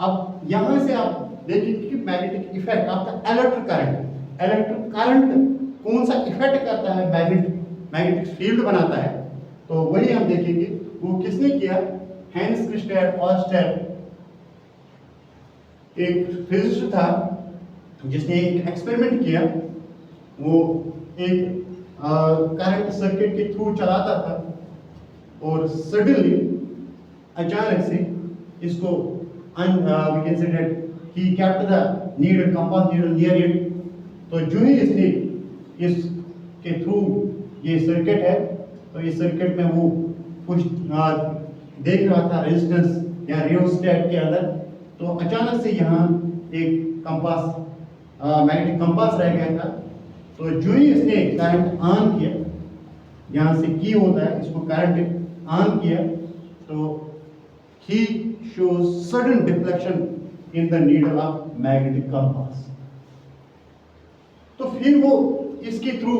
अब यहाँ से आप देखेंगे कि मैग्नेटिक इफेक्ट आपका इलेक्ट्रिक करंट कौन सा इफेक्ट करता है, मैग्नेटिक फील्ड बनाता है, तो वही हम देखेंगे। वो किसने किया? हैंस क्रिस्टियन ऑयस्टर, एक फिजिसिस्ट था जिसने एक एक्सपेरिमेंट किया। वो एक करंट सर्किट के थ्रू चलाता था और सडनली अचानक से इसको we can say that he kept the needle, compass needle near it। तो जो ही इसने इसके थ्रू ये सर्किट है, तो इस सर्किट में वो कुछ देख रहा था रेजिस्टेंस या रियोस्टेट के अंदर। तो अचानक से यहाँ एक मैग्नेटिक कंपास रह गया था। तो जो ही इसने करंट ऑन किया, यहाँ से की होता है, इसको करंट ऑन किया, तो he shows sudden deflection in the needle of magnetic compass। तो फिर वो इसके थ्रू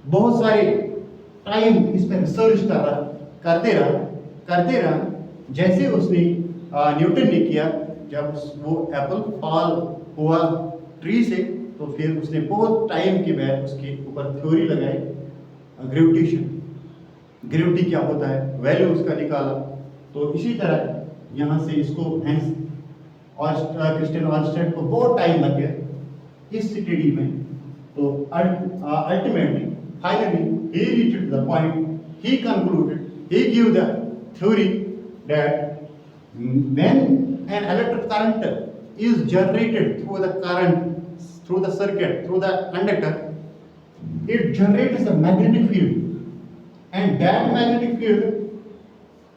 बहुत सारे टाइम इस पर रिसर्च करते रहा। जैसे उसने न्यूटन ने किया, जब वो एप्पल फॉल हुआ ट्री से, तो फिर उसने बहुत टाइम के बाद उसके ऊपर थ्योरी लगाई, ग्रेविटी क्या होता है, वैल्यू उसका निकाला। तो इसी तरह यहाँ से इसको हैंस क्रिस्टियन ऑयस्टर को बहुत टाइम लग गया इस स्टडी में। तो ultimately finally he reached the point, he concluded, he gave the theory that when an electric current is generated through the circuit, through the conductor, it generates a magnetic field, and that magnetic field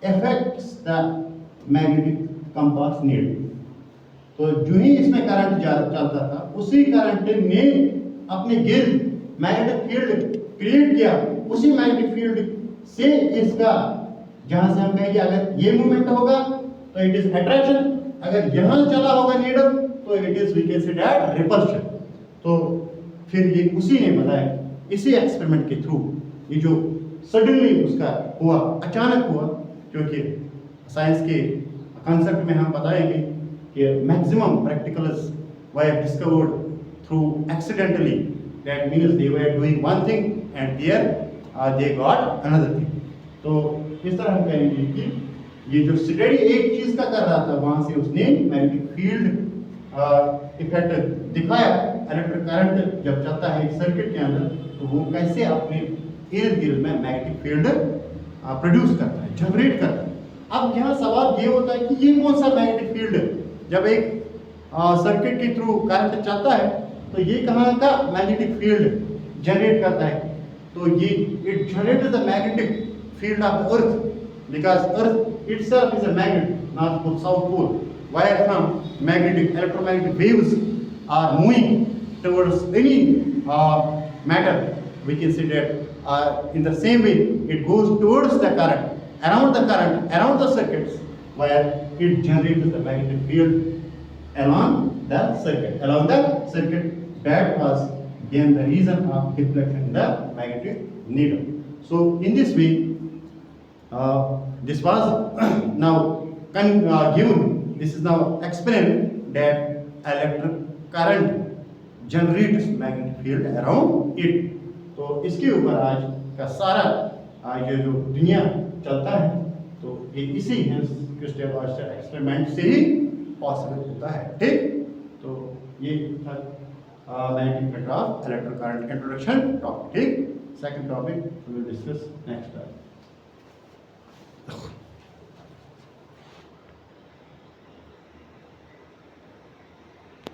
affects the magnetic compass needle। तो जो ही इसमें current चलता था, उसी current ने अपने गिर्द magnetic field create किया। उसी मैग्नेटिक फील्ड से इसका, जहां से हम कहेंगे अगर ये मूवमेंट होगा तो इट इज अट्रैक्शन, अगर यहां चला होगा नीडल तो it is we can say that repulsion. तो फिर ये उसी ने बताया, इसी एक्सपेरिमेंट के थ्रू, ये जो सडनली उसका हुआ, अचानक हुआ, क्योंकि साइंस के कंसेप्ट में हम बताएंगे कि maximum practicals were discovered through accidentally, that means they were doing one thing and there they got another thing. तो इस तरह हम कहेंगे कि ये जो स्टडी एक चीज का कर रहा था, वहां से उसने मैग्नेटिक फील्ड इफेक्ट दिखाया। इलेक्ट्रिक करंट जब चलता है एक सर्किट के अंदर, तो वो कैसे अपने इर्द गिर्द में मैग्नेटिक फील्ड प्रोड्यूस करता है, जनरेट करता है। अब यहाँ सवाल ये होता है कि ये कौन सा मैग्नेटिक फील्ड है? जब एक सर्किट के थ्रू करंट चलता है, तो ये कहाँ का मैग्नेटिक फील्ड जनरेट करता है? तो ये it generated the magnetic field of the earth, because earth itself is a magnet, north pole, south pole, where from electromagnetic waves are moving towards any matter. We can say that in the same way it goes towards the current, around the circuits, where it generates the magnetic field along the circuit. That was then the reason of deflection in the magnetic needle. So in this way, this was now given, this is now explained that electric current generates magnetic field around it। तो इसके ऊपर आज का सारा ये जो दुनिया चलता है, तो ये इसी हैंस क्रिस्टियन ऑयस्टर एक्सपेरिमेंट से ही पॉसिबल होता है। ठीक, तो ये था magnetic field of electric current introduction topic. ठीक, second topic we will discuss next time.